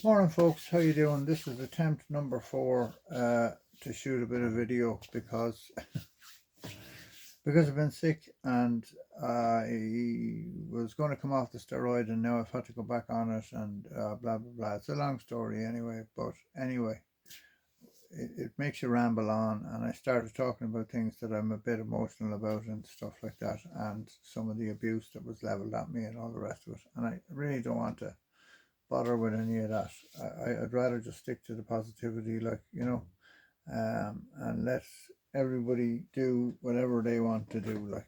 Morning folks, how you doing? This is attempt number 4 to shoot a bit of video because I've been sick and I was going to come off the steroid and now I've had to go back on it and blah blah blah. It's a long story anyway, but anyway, it makes you ramble on, and I started talking about things that I'm a bit emotional about and stuff like that, and some of the abuse that was leveled at me and all the rest of it, and I really don't want to bother with any of that. I'd rather just stick to the positivity, and let everybody do whatever they want to do.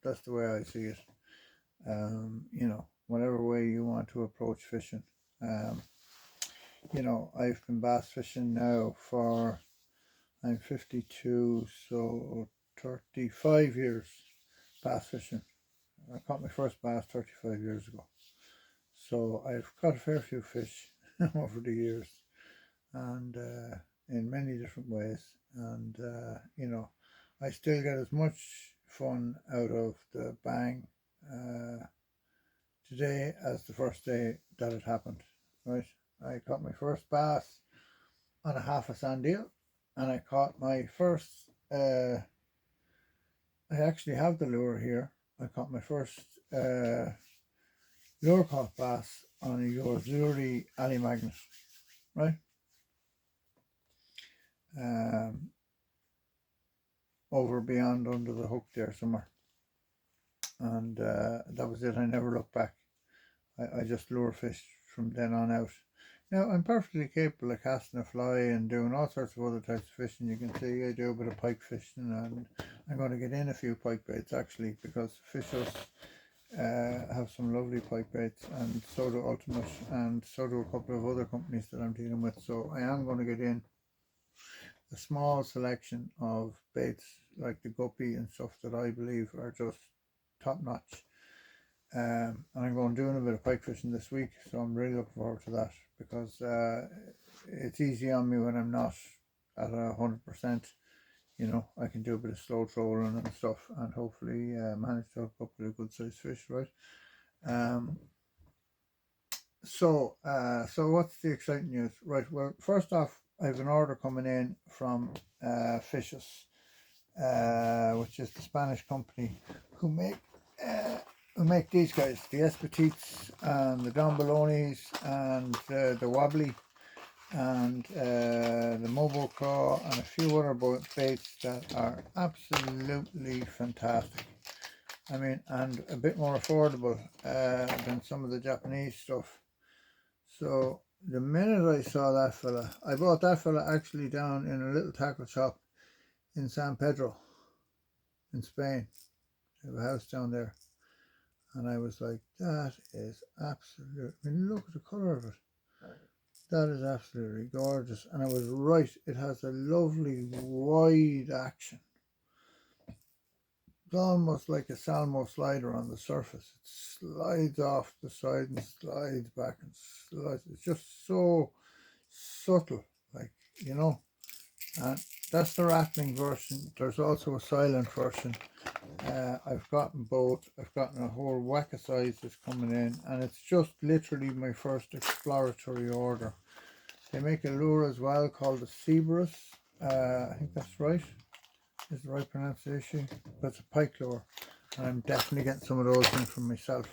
That's the way I see it. Whatever way you want to approach fishing. I've been bass fishing now for, I'm 52, so 35 years bass fishing. I caught my first bass 35 years ago. So I've caught a fair few fish over the years, and in many different ways. And, I still get as much fun out of the bang today as the first day that it happened, right? I caught my first bass on a half a sand eel, and I caught my first, I actually have the lure here. I caught my first lure caught bass on a Yorzuri alley magnet, right? Over beyond under the hook there somewhere, and that was it. I never looked back. I just lure fished from then on out. Now I'm perfectly capable of casting a fly and doing all sorts of other types of fishing. You can see I do a bit of pike fishing, and I'm going to get in a few pike baits actually, because fishers have some lovely pike baits, and so do Ultimate, and so do a couple of other companies that I'm dealing with. So I am going to get in a small selection of baits like the guppy and stuff that I believe are just top notch. And I'm going doing a bit of pike fishing this week, so I'm really looking forward to that, because it's easy on me when I'm not at 100%. I can do a bit of slow trolling and stuff, and hopefully manage to hook up with a good sized fish, right? So what's the exciting news? Right, well, first off, I have an order coming in from Fishes, which is the Spanish company who make these guys, the Espetites and the Don Baloney's and the Wobbly and the Mobile Claw and a few other baits that are absolutely fantastic. I mean, and a bit more affordable than some of the Japanese stuff. So the minute I saw that fella, I bought that fella actually down in a little tackle shop in San Pedro in Spain. I have a house down there, and I was like, that is absolute. I mean, look at the colour of it. That is absolutely gorgeous. And I was right, it has a lovely wide action. It's almost like a Salmo slider on the surface. It slides off the side and slides back and slides. It's just so subtle, and that's the rattling version. There's also a silent version. I've gotten both. I've gotten a whole whack of sizes coming in, and it's just literally my first exploratory order. They make a lure as well called the Cerberus. I think that's right. Is the right pronunciation? But it's a pike lure, and I'm definitely getting some of those in for myself.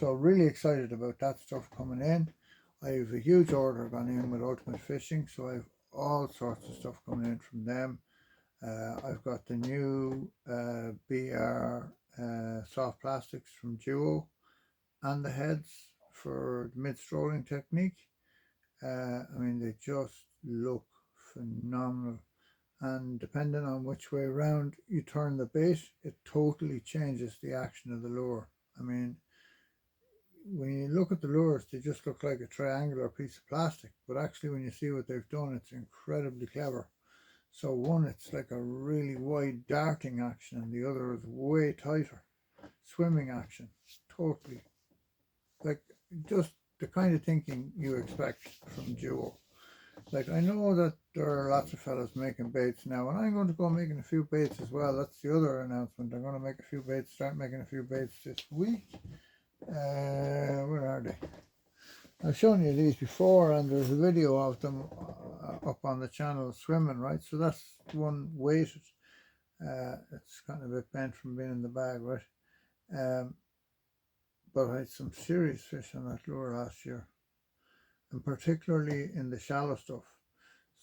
So really excited about that stuff coming in. I have a huge order gone in with Ultimate Fishing, so I have all sorts of stuff coming in from them. I've got the new BR soft plastics from Duo, and the heads for the mid-strolling technique. I mean, they just look phenomenal, and depending on which way around you turn the bait, it totally changes the action of the lure. I mean, when you look at the lures, they just look like a triangular piece of plastic, but actually when you see what they've done, it's incredibly clever. So one, it's like a really wide darting action, and the other is way tighter swimming action. Totally, like, just the kind of thinking you expect from Duo. Like, I know that there are lots of fellas making baits now, and I'm going to go making a few baits as well. That's the other announcement. I'm going to make a few baits, start making a few baits this week. Where are they? I've shown you these before, and there's a video of them up on the channel swimming, right? So that's one weighted. It's kind of a bit bent from being in the bag, right? But I had some serious fish on that lure last year, and particularly in the shallow stuff.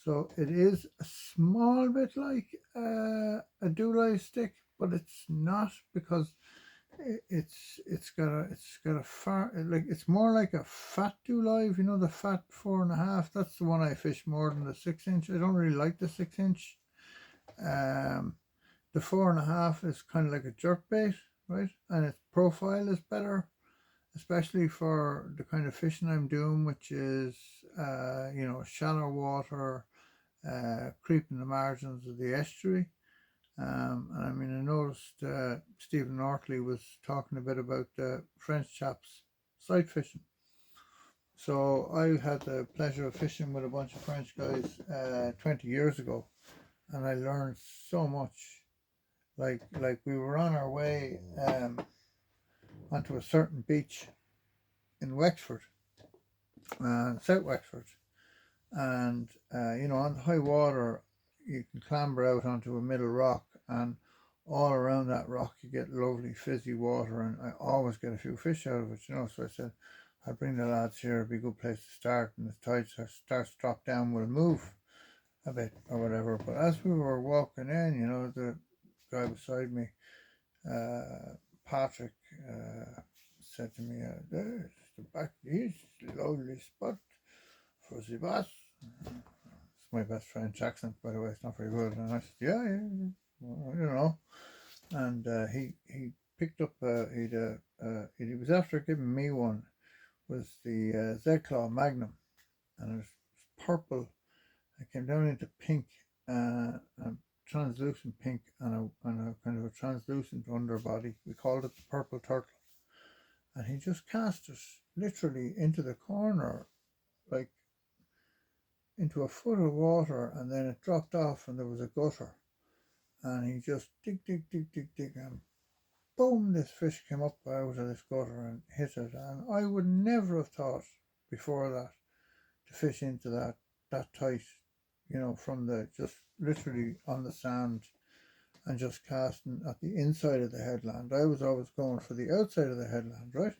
So it is a small bit like a do-live stick, but it's not, because it's got a far, like, it's more like a fat do-live, you know, the fat 4.5. That's the one I fish more than the 6-inch. I don't really like the 6-inch. The 4.5 is kind of like a jerk bait, right? And its profile is better, especially for the kind of fishing I'm doing, which is you know, shallow water, creeping the margins of the estuary. And I mean, I noticed Stephen Ortley was talking a bit about the French chaps sight fishing. So I had the pleasure of fishing with a bunch of French guys 20 years ago, and I learned so much. Like we were on our way onto a certain beach in Wexford, South Wexford, and you know, on the high water you can clamber out onto a middle rock, and all around that rock you get lovely fizzy water, and I always get a few fish out of it, you know. So I said, I'll bring the lads here, it'll be a good place to start, and as tide starts to drop down, we'll move a bit or whatever. But as we were walking in, you know, the guy beside me, Patrick, said to me, there's the back east, lovely spot for the bass. It's my best French accent, by the way, it's not very good. And I said, yeah, well, you know. And he picked up, he was after giving me one, was the Z-Claw Magnum, and it was purple. It came down into pink, a translucent pink, and a kind of a translucent underbody. We called it the purple turtle. And he just cast it literally into the corner, like into a foot of water, and then it dropped off and there was a gutter. And he just dig, and boom, this fish came up out of this gutter and hit it. And I would never have thought before that to fish into that tight, you know, from the, just literally on the sand and just casting at the inside of the headland. I was always going for the outside of the headland, right?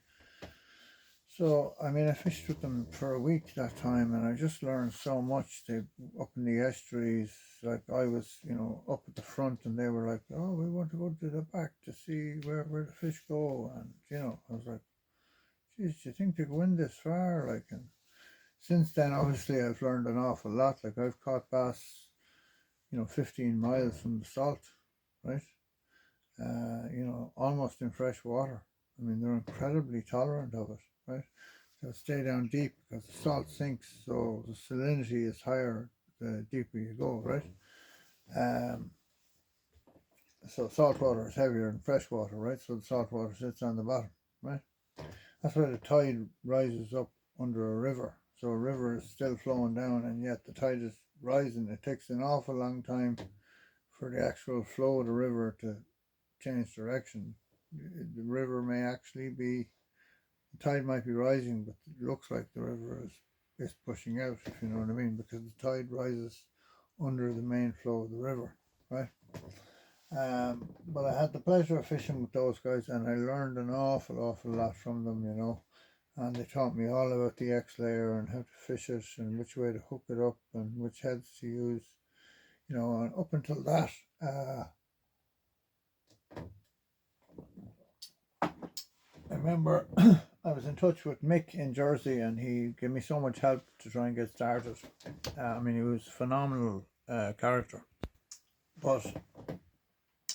So, I mean, I fished with them for a week that time, and I just learned so much. They, up in the estuaries, like I was, you know, up at the front, and they were like, oh, we want to go to the back to see where the fish go. And, you know, I was like, geez, do you think they go in this far? Like, and since then, obviously, I've learned an awful lot. Like, I've caught bass, you know, 15 miles from the salt, right? You know, almost in fresh water. I mean, they're incredibly tolerant of it, right? They'll stay down deep because the salt sinks, so the salinity is higher the deeper you go, right? So salt water is heavier than fresh water, right? So the salt water sits on the bottom, right? That's why the tide rises up under a river. So a river is still flowing down, and yet the tide is rising. It takes an awful long time for the actual flow of the river to change direction. The river may actually be, the tide might be rising, but it looks like the river is pushing out, if you know what I mean, because the tide rises under the main flow of the river, right? But I had the pleasure of fishing with those guys, and I learned an awful lot from them, you know. And they taught me all about the X layer and how to fish it and which way to hook it up and which heads to use, you know. And up until that, I remember I was in touch with Mick in Jersey, and he gave me so much help to try and get started. I mean, he was a phenomenal character. But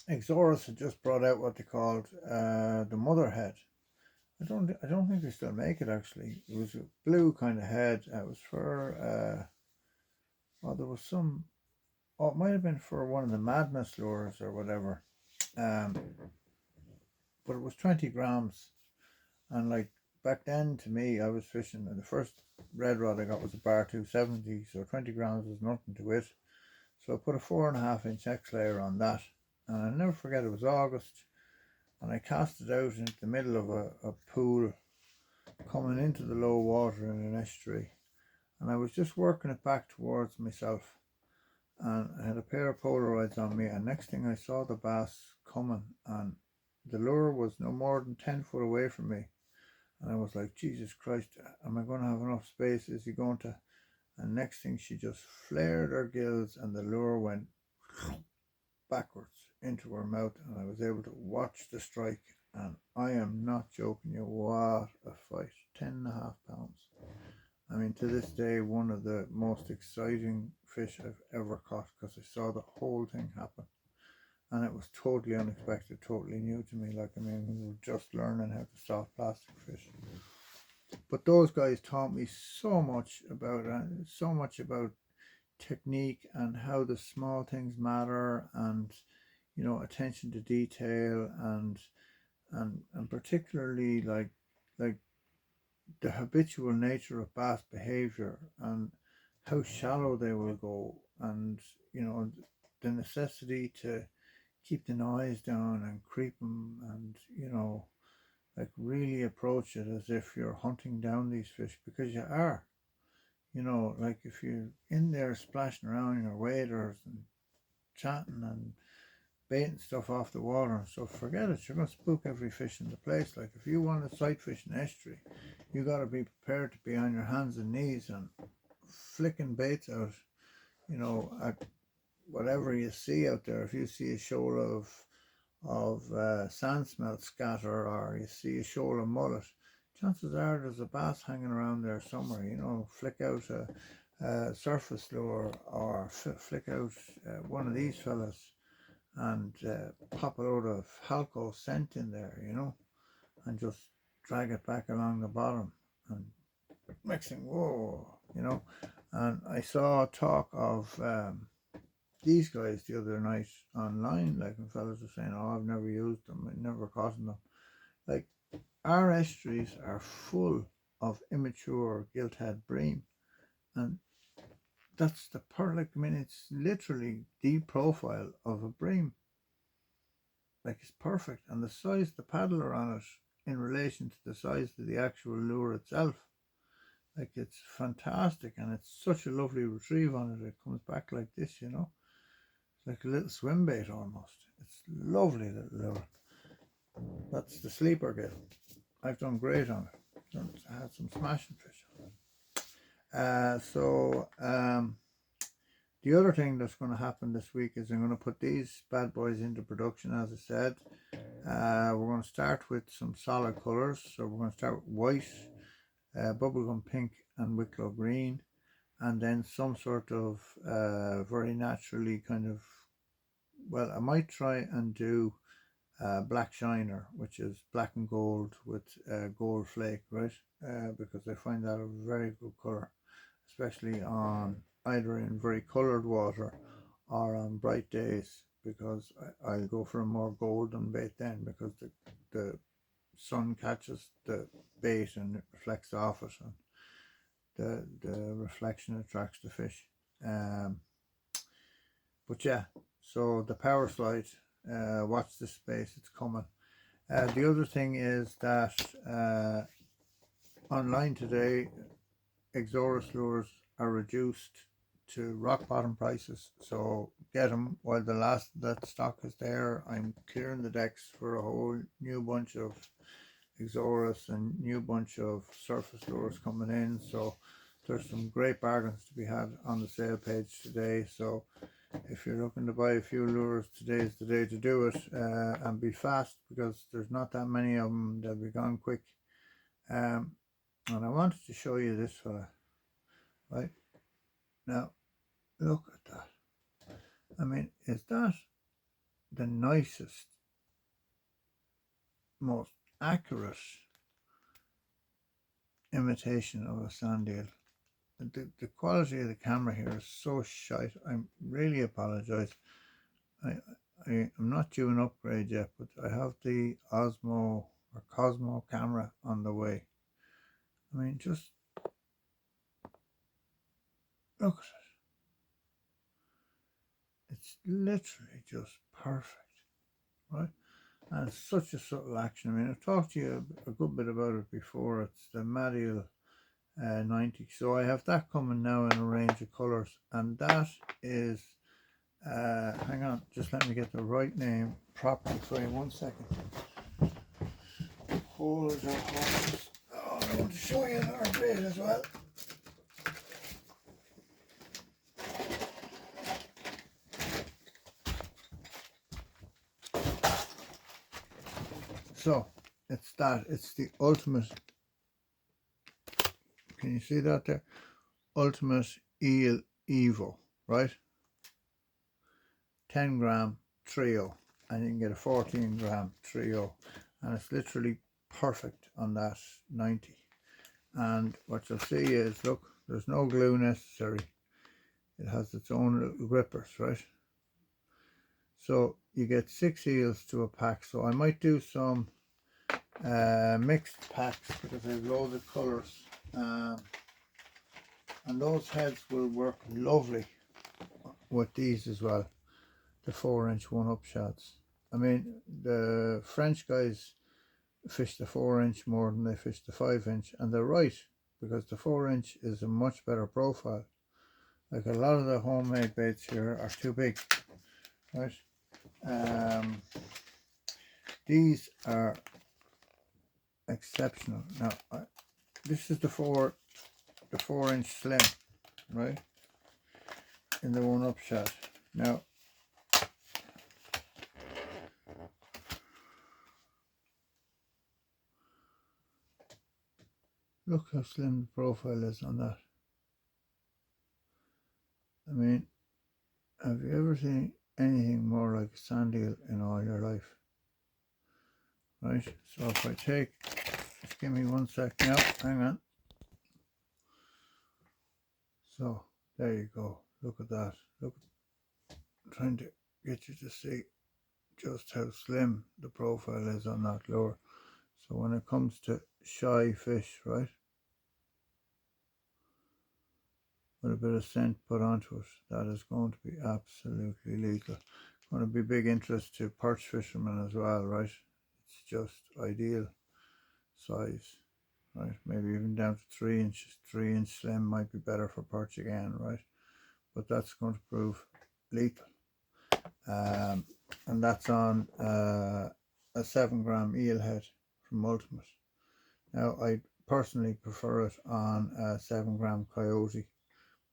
Exorus had just brought out what they called the mother head. I don't think they still make it, actually. It was a blue kind of head. It was for well, there was some, oh, it might have been for one of the Madness lures or whatever. But it was 20 grams. And like back then, to me, I was fishing, and the first red rod I got was a bar 270, so 20 grams was nothing to it. So I put a 4.5-inch X layer on that, and I'll never forget, it was August, and I cast it out into the middle of a pool coming into the low water in an estuary, and I was just working it back towards myself, and I had a pair of Polaroids on me, and next thing I saw the bass coming, and the lure was no more than 10 foot away from me, and I was like, Jesus Christ, am I going to have enough space? Is he going to? And next thing, she just flared her gills and the lure went backwards into her mouth, and I was able to watch the strike, and I am not joking you, what a fight. 10.5 pounds. I mean, to this day, one of the most exciting fish I've ever caught, because I saw the whole thing happen, and it was totally unexpected, totally new to me. Like, I mean, we were just learning how to stop plastic fish, but those guys taught me so much about technique and how the small things matter, and attention to detail, and particularly like the habitual nature of bass behavior, and how shallow they will go, and the necessity to keep the noise down and creep them, and like really approach it as if you're hunting down these fish, because you are. Like if you're in there splashing around in your waders and chatting and baiting stuff off the water and stuff, forget it. You're going to spook every fish in the place. Like if you want to sight fish an estuary, you got to be prepared to be on your hands and knees and flicking baits out, at whatever you see out there. If you see a shoal of sand smelt scatter, or you see a shoal of mullet, chances are there's a bass hanging around there somewhere. Flick out a surface lure, or flick out one of these fellas, and pop a load of Halco scent in there, and just drag it back along the bottom, and mixing, whoa, and I saw talk of these guys the other night online, like when fellas were saying, oh, I've never used them, I've never caught them. Like, our estuaries are full of immature gilthead bream, and that's the like, I mean, it's literally the profile of a bream. Like, it's perfect, and the size the paddler on it in relation to the size of the actual lure itself, like, it's fantastic, and it's such a lovely retrieve on it. It comes back like this, it's like a little swim bait almost. It's lovely little lure. That's the sleeper gill. I've done great on it. I had some smashing fish on it. The other thing that's going to happen this week is I'm going to put these bad boys into production, as I said. We're going to start with some solid colours. So we're going to start with white, bubblegum pink and Wicklow green, and then some sort of very naturally kind of, well, I might try and do black shiner, which is black and gold with gold flake, right? Because I find that a very good colour, especially on either in very coloured water or on bright days, because I'll go for a more golden bait then, because the sun catches the bait and it reflects off it, and the reflection attracts the fish. But yeah, so the power slide, watch this space, it's coming. The other thing is that online today, Exorus lures are reduced to rock bottom prices, so get them while the last that stock is there. I'm clearing the decks for a whole new bunch of Exorus and new bunch of surface lures coming in, so there's some great bargains to be had on the sale page today. So if you're looking to buy a few lures, today is the day to do it, and be fast, because there's not that many of them. They'll be gone quick. And I wanted to show you this fella. Right now, look at that. I mean, is that the nicest, most accurate imitation of a sand eel? The quality of the camera here is so shite. I really apologise. I'm not due an upgrade yet, but I have the Osmo or Cosmo camera on the way. I mean, just look at it. It's literally just perfect, right? And it's such a subtle action. I mean, I've talked to you a good bit about it before. It's the Madial 90. So I have that coming now in a range of colours, and that is, hang on, just let me get the right name properly for you. 1 second. Hold it up. Oh, I want to show you another bit as well. So it's that. It's the ultimate. Can you see that there? Ultimate Eel Evo, right? 10 gram trio, and you can get a 14 gram trio, and it's literally perfect on that 90. And what you'll see is, look, there's no glue necessary. It has its own little grippers, right? So you get 6 eels to a pack. So I might do some mixed packs because I have loads of colours, and those heads will work lovely with these as well, the 4-inch 1-up shots. I mean, the French guys fish the 4-inch more than they fish the 5-inch, and they're right, because the 4-inch is a much better profile. Like, a lot of the homemade baits here are too big, right? These are exceptional. Now, this is the 4-inch slim, right, in the 1-up shot. Now, look how slim the profile is on that. I mean, have you ever seen anything more like a sand eel in all your life? Right, so if I take, just give me 1 sec now, hang on. So there you go, look at that. Look, I'm trying to get you to see just how slim the profile is on that lure. So when it comes to shy fish, right, with a bit of scent put onto it, that is going to be absolutely lethal. Going to be big interest to perch fishermen as well, right? It's just ideal size, right? Maybe even down to 3 inches. 3-inch slim might be better for perch again, right? But that's going to prove lethal. And that's on a 7 gram eel head from Ultimate. Now, I personally prefer it on a 7 gram coyote,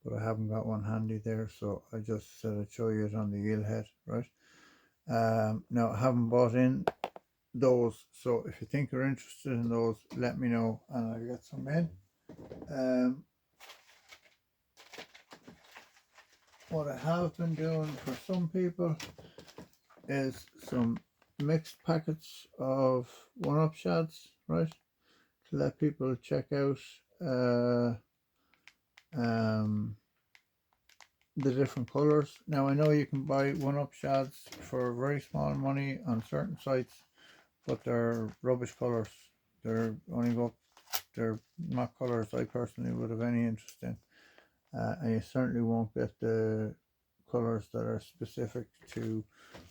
but I haven't got one handy there, so I just said I'd show you it on the eel head, right? Now, I haven't bought in those, so if you think you're interested in those, let me know and I'll get some in. What I have been doing for some people is some mixed packets of 1-up shads, right, to let people check out the different colors. Now, I know you can buy 1-up shads for very small money on certain sites, but they're rubbish colors. They're not colors I personally would have any interest in, and you certainly won't get the colors that are specific to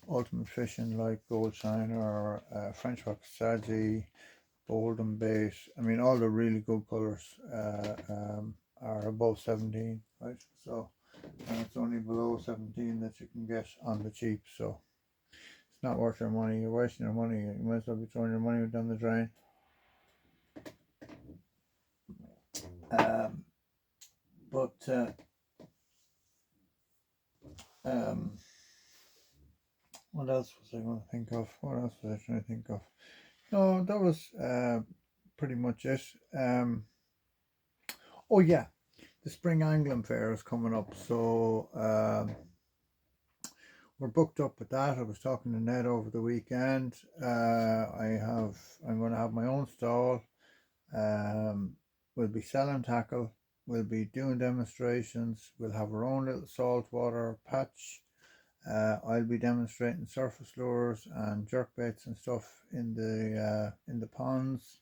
ultimate fishing, like Gold Shine or French Rock Sadie, Golden Bait. I mean, all the really good colors are above 17, right? So, and it's only below 17 that you can get on the cheap. So it's not worth your money. You're wasting your money. You might as well be throwing your money down the drain. What else was I going to think of? What else was I trying to think of? No, that was pretty much it. Oh yeah, the Spring Angling Fair is coming up, so we're booked up with that. I was talking to Ned over the weekend. I'm going to have my own stall. We'll be selling tackle. We'll be doing demonstrations. We'll have our own little saltwater patch. I'll be demonstrating surface lures and jerk baits and stuff in the ponds.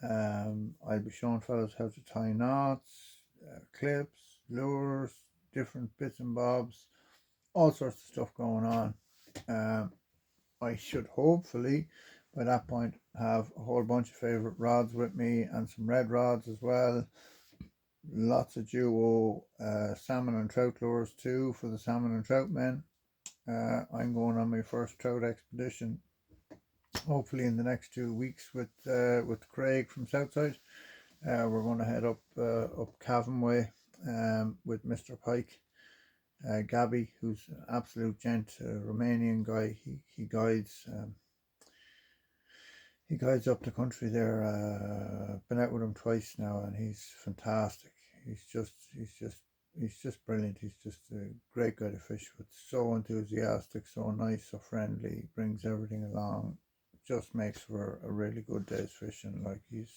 I'll be showing fellas how to tie knots, clips, lures, different bits and bobs, all sorts of stuff going on. I should hopefully by that point have a whole bunch of favourite rods with me and some red rods as well. Lots of duo salmon and trout lures too for the salmon and trout men. I'm going on my first trout expedition hopefully in the next 2 weeks with Craig from Southside. We're going to head up Cavan Way with Mr. Pike. Gabby, who's an absolute gent, a Romanian guy. He guides up the country there. Been out with him twice now, and he's fantastic. He's just brilliant. He's just a great guy to fish with. So enthusiastic, so nice, so friendly. Brings everything along. Just makes for a really good day's fishing. Like, he's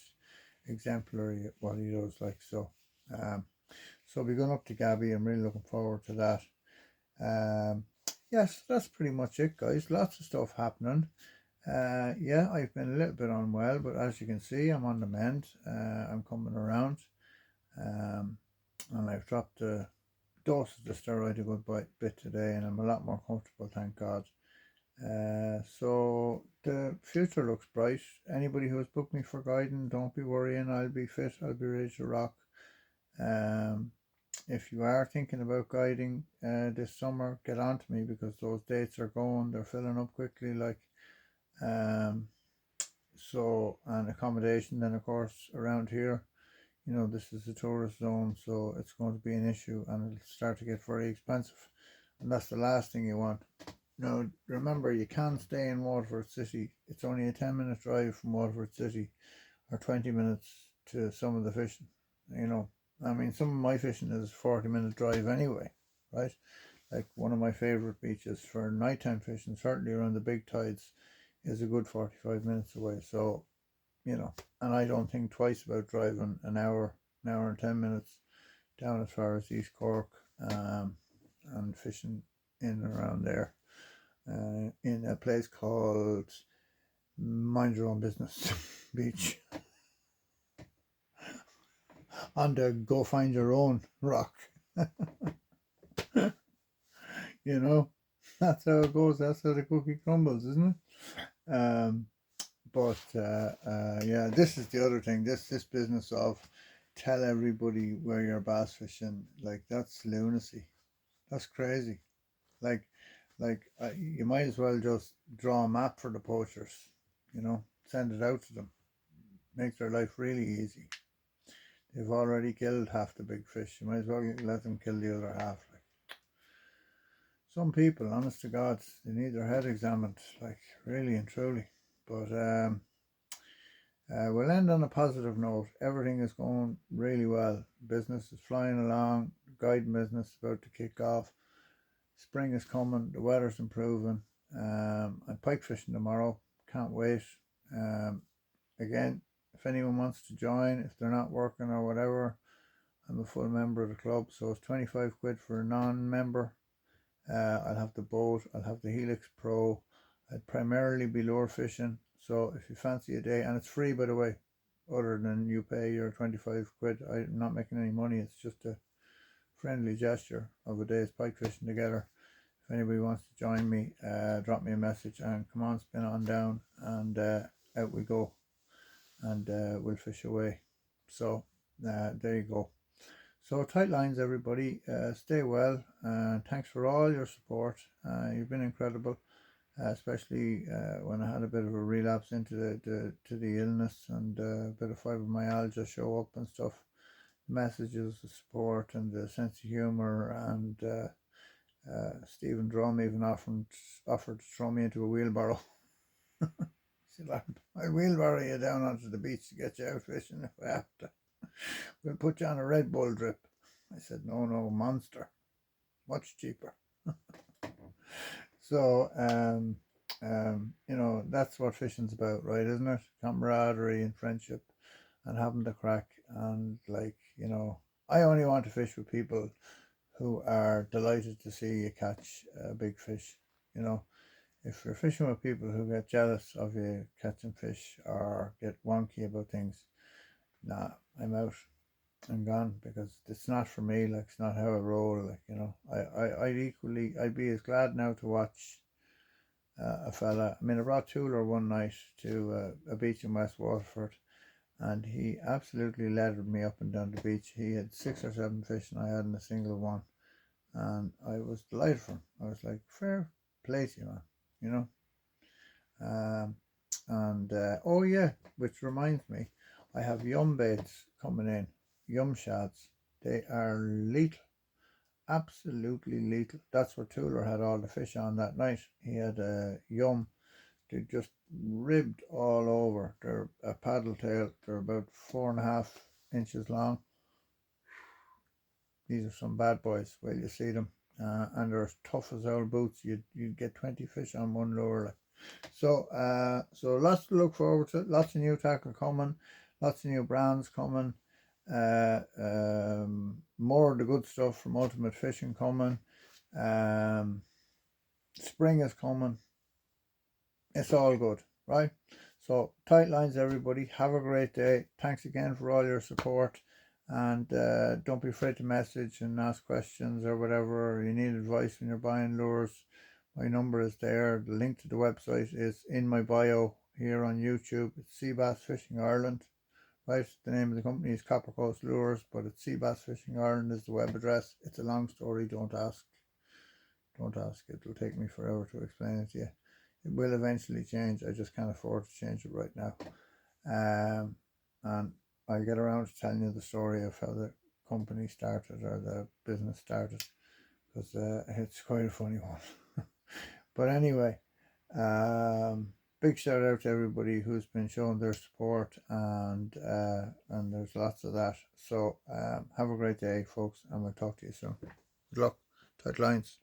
exemplary at what he does. Like, so. So we're going up to Gabby. I'm really looking forward to that. Yes, that's pretty much it, guys. Lots of stuff happening. Yeah, I've been a little bit unwell, but as you can see, I'm on the mend. I'm coming around. And I've dropped the dose of the steroid a good bit today, and I'm a lot more comfortable, thank God. So the future looks bright. Anybody who has booked me for guiding, don't be worrying. I'll be fit. I'll be ready to rock. If you are thinking about guiding this summer, get on to me, because those dates are going. They're filling up quickly. Like, so, and accommodation then, of course, around here, you know, this is a tourist zone, so it's going to be an issue, and it'll start to get very expensive, and that's the last thing you want. Now, remember, you can stay in Waterford City. It's only a 10-minute drive from Waterford City, or 20 minutes to some of the fishing. You know, I mean, some of my fishing is a 40-minute drive anyway, right? Like, one of my favourite beaches for nighttime fishing, certainly around the big tides, is a good 45 minutes away. So, you know, and I don't think twice about driving an hour and 10 minutes down as far as East Cork, and fishing in and around there, in a place called Mind Your Own Business Beach, on the Go Find Your Own rock. You know, that's how it goes. That's how the cookie crumbles, isn't it? But yeah, this is the other thing. This business of tell everybody where you're bass fishing, like, that's lunacy. That's crazy. Like, you might as well just draw a map for the poachers. You know, send it out to them. Make their life really easy. They've already killed half the big fish. You might as well let them kill the other half. Like, some people, honest to God, they need their head examined. Like, really and truly. But we'll end on a positive note. Everything is going really well. Business is flying along. Guiding business is about to kick off. Spring is coming. The weather's improving. I'm pike fishing tomorrow. Can't wait. Again, if anyone wants to join, if they're not working or whatever, I'm a full member of the club, so it's 25 quid for a non-member. I'll have the boat. I'll have the Helix Pro. I'd primarily be lure fishing. So if you fancy a day, and it's free, by the way, other than you pay your 25 quid, I'm not making any money. It's just a friendly gesture of a day's pike fishing together. If anybody wants to join me, drop me a message, and come on, spin on down, and out we go, and we'll fish away. So there you go. So tight lines, everybody. Stay well, and thanks for all your support. You've been incredible. Especially when I had a bit of a relapse into the illness, and a bit of fibromyalgia show up and stuff. Messages, the support, and the sense of humour, and Stephen Drum even offered to throw me into a wheelbarrow. He said, I'll wheelbarrow you down onto the beach to get you out fishing if I have to. We'll put you on a Red Bull drip. I said, no, Monster. Much cheaper. So, you know, that's what fishing's about, right, isn't it? Camaraderie and friendship, and having the crack. And, like, you know, I only want to fish with people who are delighted to see you catch a big fish. You know, if you're fishing with people who get jealous of you catching fish or get wonky about things, nah, I'm out. I'm gone, because it's not for me. Like, it's not how I roll. Like, you know, I'd be as glad now to watch a fella. I mean, I brought Tuller one night to a beach in West Waterford, and he absolutely leathered me up and down the beach. He had 6 or 7 fish, and I hadn't a single one, and I was delighted for him. I was like, fair play to you, man, you know. And oh yeah, which reminds me, I have yum baits coming in, yum shads. They are lethal, absolutely lethal. That's where Tuller had all the fish on that night. He had a yum. They just ribbed all over. They're a paddle tail. They're about 4.5 inches long. These are some bad boys. Well, you see them, and they're as tough as old boots. You'd get 20 fish on one lure. Like. So lots to look forward to. Lots of new tackle coming. Lots of new brands coming. More of the good stuff from Ultimate Fishing coming. Spring is coming. It's all good, right? So tight lines, everybody. Have a great day. Thanks again for all your support, and don't be afraid to message and ask questions or whatever, or you need advice when you're buying lures. My number is there. The link to the website is in my bio here on YouTube. It's Sea Bass Fishing Ireland, right? The name of the company is Copper Coast Lures, but it's Sea Bass Fishing Ireland is the web address. It's a long story. Don't ask. Don't ask. It'll take me forever to explain it to you. It will eventually change. I just can't afford to change it right now. And I'll get around to telling you the story of how the company started or the business started, because it's quite a funny one. But anyway, big shout out to everybody who's been showing their support, and there's lots of that. So have a great day, folks, and we'll talk to you soon. Good luck. Tight lines.